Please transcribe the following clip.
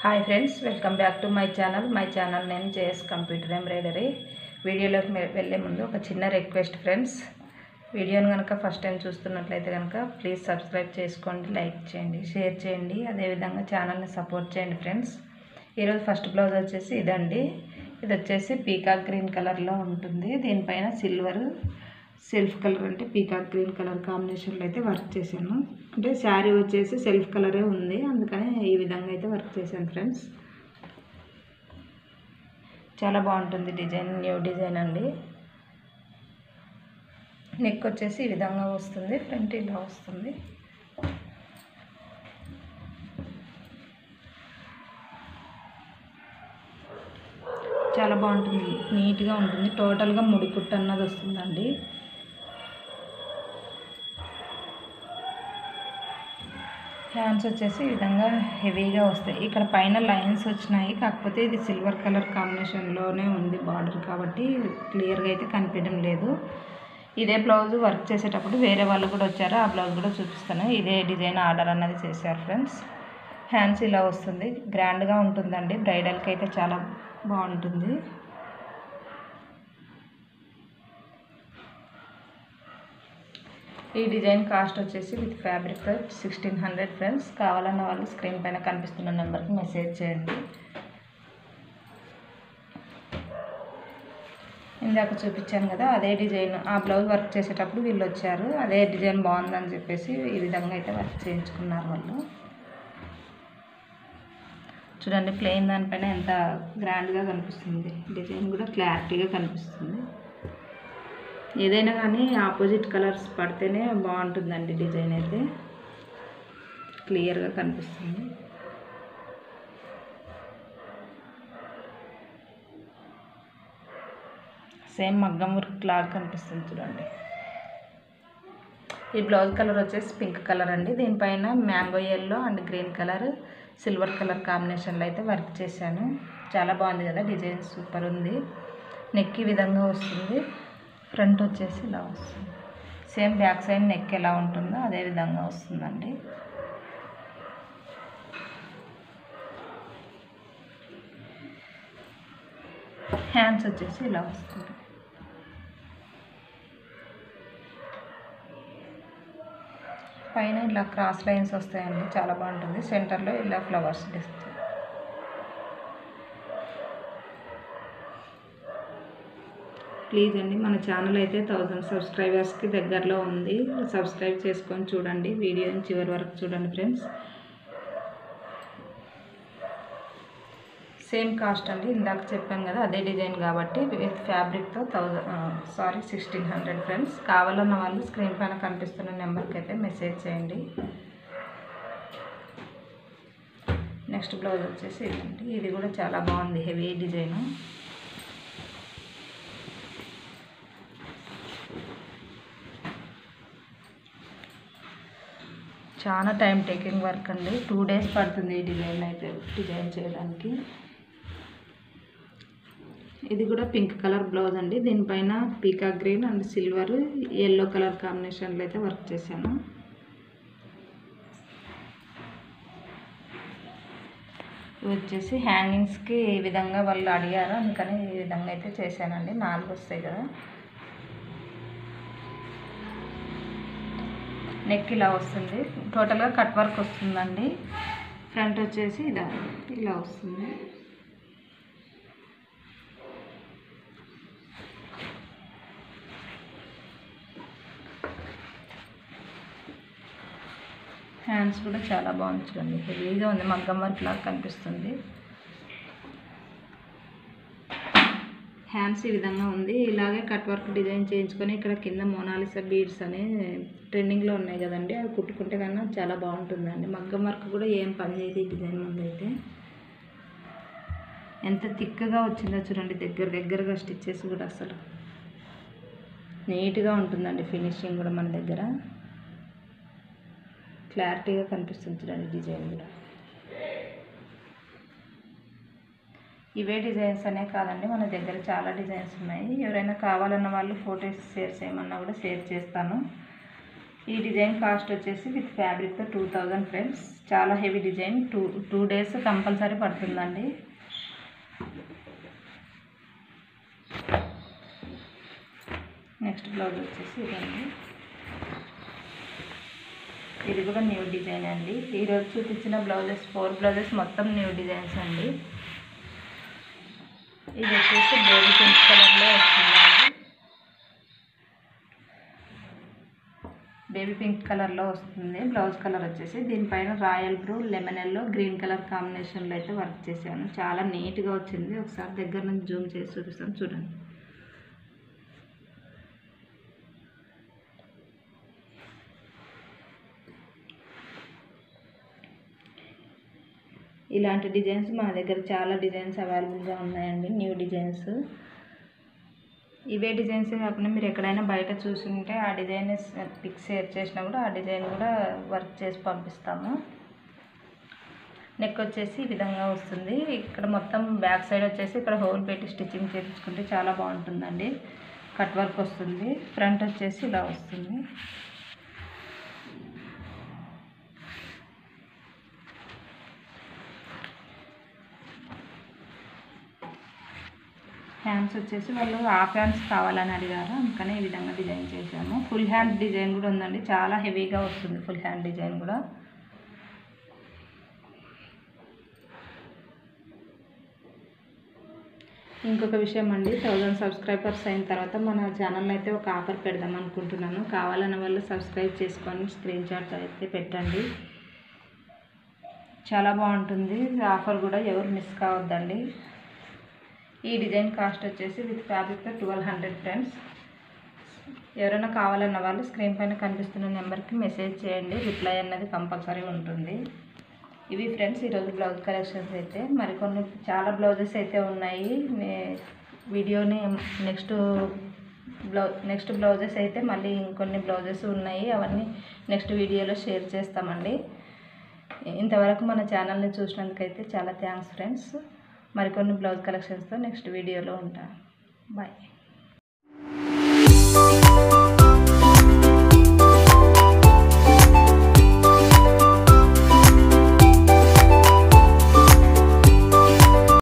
Hi friends, welcome back to my channel నేను JS computer embroidery. వీడియోలోకి వెళ్ళే ముందు ఒక చిన్న రిక్వెస్ట్ ఫ్రెండ్స్, వీడియోని కనుక ఫస్ట్ టైం చూస్తున్నట్లయితే కనుక ప్లీజ్ సబ్స్క్రైబ్ చేసుకోండి, లైక్ చేయండి, షేర్ చేయండి, అదేవిధంగా ఛానల్ని సపోర్ట్ చేయండి ఫ్రెండ్స్. ఈరోజు ఫస్ట్ బ్లౌజ్ వచ్చేసి ఇదండి. ఇది వచ్చేసి పీకాక్ గ్రీన్ కలర్లో ఉంటుంది. దీనిపైన సిల్వర్ సెల్ఫ్ కలర్ అంటే పీకాక్ గ్రీన్ కలర్ కాంబినేషన్లో అయితే వర్క్ చేశాను. అంటే శారీ వచ్చేసి సెల్ఫ్ కలరే ఉంది, అందుకని ఈ విధంగా అయితే వర్క్ చేశాను ఫ్రెండ్స్. చాలా బాగుంటుంది డిజైన్, న్యూ డిజైన్ అండి. నెక్ వచ్చేసి ఈ విధంగా వస్తుంది, ఫ్రంట్ ఇలా వస్తుంది. చాలా బాగుంటుంది, నీట్గా ఉంటుంది. టోటల్గా ముడికుట్టు అన్నది వస్తుందండి. హ్యాండ్స్ వచ్చేసి ఈ విధంగా హెవీగా వస్తాయి. ఇక్కడ పైన లైన్స్ వచ్చినాయి, కాకపోతే ఇది సిల్వర్ కలర్ కాంబినేషన్లోనే ఉంది బార్డర్, కాబట్టి క్లియర్గా అయితే కనిపించడం లేదు. ఇదే బ్లౌజ్ వర్క్ చేసేటప్పుడు వేరే వాళ్ళు కూడా వచ్చారు, ఆ బ్లౌజ్ కూడా చూపిస్తాను. ఇదే డిజైన్ ఆర్డర్ అన్నది చేశారు ఫ్రెండ్స్. హ్యాండ్స్ ఇలా వస్తుంది, గ్రాండ్గా ఉంటుందండి. బ్రైడల్కి అయితే చాలా బాగుంటుంది. ఈ డిజైన్ కాస్ట్ వచ్చేసి విత్ ఫ్యాబ్రిక్ 1600 ఫ్రెండ్స్. కావాలన్న వాళ్ళు స్క్రీన్ పైన కనిపిస్తున్న నెంబర్కి మెసేజ్ చేయండి. ఇందాక చూపించాను కదా, అదే డిజైన్ ఆ బ్లౌజ్ వర్క్ చేసేటప్పుడు వీళ్ళు వచ్చారు, అదే డిజైన్ బాగుందని చెప్పేసి ఈ విధంగా అయితే వర్క్ చేయించుకున్నారు వాళ్ళు. చూడండి, ప్లెయిన్ దానిపైన ఎంత గ్రాండ్గా కనిపిస్తుంది. డిజైన్ కూడా క్లారిటీగా కనిపిస్తుంది. ఏదైనా కానీ ఆపోజిట్ కలర్స్ పడితేనే బాగుంటుందండి. డిజైన్ అయితే క్లియర్గా కనిపిస్తుంది. సేమ్ మగ్గం వర్క్ లాగా కనిపిస్తుంది చూడండి. ఈ బ్లౌజ్ కలర్ వచ్చేసి పింక్ కలర్ అండి. దీనిపైన mango yellow and green colour silver colour కాంబినేషన్లో అయితే వర్క్ చేశాను. చాలా బాగుంది కదా, డిజైన్ సూపర్ ఉంది. నెక్ ఈ విధంగా వస్తుంది, ఫ్రంట్ వచ్చేసి ఇలా వస్తుంది. సేమ్ బ్యాక్ సైడ్ నెక్ ఎలా ఉంటుందో అదే విధంగా వస్తుందండి. హ్యాండ్స్ వచ్చేసి ఇలా వస్తుంది. పైన ఇలా క్రాస్ లైన్స్ వస్తాయండి, చాలా బాగుంటుంది. సెంటర్లో ఇలా ఫ్లవర్స్ డిస్ప్లే. ప్లీజ్ అండి, మన ఛానల్ అయితే 1000 సబ్స్క్రైబర్స్కి దగ్గరలో ఉంది. సబ్స్క్రైబ్ చేసుకొని చూడండి, వీడియోని చివరి వరకు చూడండి ఫ్రెండ్స్. సేమ్ కాస్ట్ అండి, ఇందాక చెప్పాను కదా అదే డిజైన్ కాబట్టి విత్ ఫ్యాబ్రిక్తో 1600 ఫ్రెండ్స్. కావాలన్న వాళ్ళు స్క్రీన్ పైన కనిపిస్తున్న నెంబర్కి అయితే మెసేజ్ చేయండి. నెక్స్ట్ బ్లౌజ్ వచ్చేసి ఇదండి. ఇది కూడా చాలా బాగుంది, హెవీ డిజైన్. చాలా టైం టేకింగ్ వర్క్ అండి, 2 డేస్ పడుతుంది ఈ డిజైన్ చేయడానికి. ఇది కూడా పింక్ కలర్ బ్లౌజ్ అండి. దీనిపైన peacock green and silver yellow colour కాంబినేషన్లో అయితే వర్క్ చేశాను. ఇవి వచ్చేసి హ్యాంగింగ్స్కి ఈ విధంగా వాళ్ళు అడిగారు, అందుకని ఈ విధంగా అయితే చేశానండి. 4 వస్తాయి కదా. నెక్ ఇలా వస్తుంది, టోటల్గా కట్ వర్క్ వస్తుందండి. ఫ్రంట్ వచ్చేసి ఇలా వస్తుంది. హ్యాండ్స్ కూడా చాలా బాగుంది చూడండి, హెవీగా ఉంది, మగ్గం వర్క్ లాగా కనిపిస్తుంది. హ్యాండ్స్ ఈ విధంగా ఉంది. ఇలాగే కట్ వర్క్ డిజైన్ చేయించుకొని ఇక్కడ కింద మోనాలిసా బీడ్స్ అని ట్రెండింగ్లో ఉన్నాయి కదండి, అవి కుట్టుకుంటే కన్నా చాలా బాగుంటుందండి. మగ్గం వర్క్ కూడా ఏం పని చేయదు ఈ డిజైన్ ముందు అయితే. ఎంత థిక్గా వచ్చిందో చూడండి, దగ్గరగా స్టిచ్చెస్ కూడా అసలు నీట్గా ఉంటుందండి. ఫినిషింగ్ కూడా మన దగ్గర క్లారిటీగా కనిపిస్తుంది చూడండి. డిజైన్ కూడా ఇవే డిజైన్స్ అనే కాదండి, మన దగ్గర చాలా డిజైన్స్ ఉన్నాయి. ఎవరైనా కావాలన్న వాళ్ళు ఫొటోస్ షేర్ చేయమన్నా కూడా షేర్ చేస్తాను. ఈ డిజైన్ కాస్ట్ వచ్చేసి విత్ ఫ్యాబ్రిక్తో 2000 ఫ్రెండ్స్. చాలా heavy design, two days compulsory పడుతుందండి. నెక్స్ట్ బ్లౌజ్ వచ్చేసి ఇదండి. ఇది కూడా న్యూ డిజైన్ అండి. ఈరోజు చూపించిన బ్లౌజెస్ 4 బ్లౌజెస్ మొత్తం న్యూ డిజైన్స్ అండి. ఇది వచ్చేసి బేబీ పింక్ కలర్లో వస్తుందండి. బేబీ పింక్ కలర్లో వస్తుంది బ్లౌజ్ కలర్ వచ్చేసి. దీనిపైన royal blue, lemon yellow, green colour కాంబినేషన్లో అయితే వర్క్ చేశాను. చాలా నీట్గా వచ్చింది. ఒకసారి దగ్గర నుంచి జూమ్ చేసి చూపిస్తాను చూడండి. ఇలాంటి డిజైన్స్ మన దగ్గర చాలా డిజైన్స్ అవైలబుల్గా ఉన్నాయండి, న్యూ డిజైన్స్. ఇవే డిజైన్స్ కాకుండా మీరు ఎక్కడైనా బయట చూసుంటే ఆ డిజైన్ పిక్స్ షేర్ చేసినా కూడా ఆ డిజైన్ కూడా వర్క్ చేసి పంపిస్తాము. నెక్ వచ్చేసి ఈ విధంగా వస్తుంది. ఇక్కడ మొత్తం బ్యాక్ సైడ్ వచ్చేసి ఇక్కడ హోల్ పెట్టి స్టిచ్చింగ్ చేయించుకుంటే చాలా బాగుంటుందండి. కట్ వర్క్ వస్తుంది. ఫ్రంట్ వచ్చేసి ఇలా వస్తుంది. హ్యాండ్స్ వచ్చేసి వాళ్ళు హాఫ్ హ్యాండ్స్ కావాలని అడిగారు, అందుకనే ఈ విధంగా డిజైన్ చేశాము. ఫుల్ హ్యాండ్ డిజైన్ కూడా ఉందండి. చాలా హెవీగా వస్తుంది ఫుల్ హ్యాండ్ డిజైన్ కూడా. ఇంకొక విషయం అండి, 1000 సబ్స్క్రైబర్స్ అయిన తర్వాత మన ఛానల్ అయితే ఒక ఆఫర్ పెడదాం అనుకుంటున్నాను. కావాలన్న వాళ్ళు సబ్స్క్రైబ్ చేసుకొని స్క్రీన్ షాట్ అయితే పెట్టండి. చాలా బాగుంటుంది ఆఫర్ కూడా, ఎవరు మిస్ కావద్దండి. ఈ డిజైన్ కాస్ట్ వచ్చేసి విత్ ఫ్యాబ్రిక్తో 1200 ఫ్రెండ్స్. ఎవరైనా కావాలన్న వాళ్ళు స్క్రీన్ పైన కనిపిస్తున్న నెంబర్కి మెసేజ్ చేయండి. రిప్లై అన్నది కంపల్సరీ ఉంటుంది. ఇవి ఫ్రెండ్స్ ఈరోజు బ్లౌజ్ కలెక్షన్స్ అయితే. మరికొన్ని చాలా బ్లౌజెస్ అయితే ఉన్నాయి. వీడియోని నెక్స్ట్ బ్లౌజెస్ అయితే మళ్ళీ ఇంకొన్ని బ్లౌజెస్ ఉన్నాయి. అవన్నీ నెక్స్ట్ వీడియోలో షేర్ చేస్తామండి. ఇంతవరకు మన ఛానల్ని చూసినందుకైతే చాలా థ్యాంక్స్ ఫ్రెండ్స్. మరికొన్ని బ్లౌజ్ కలెక్షన్స్తో నెక్స్ట్ వీడియోలో ఉంటాను. బాయ్.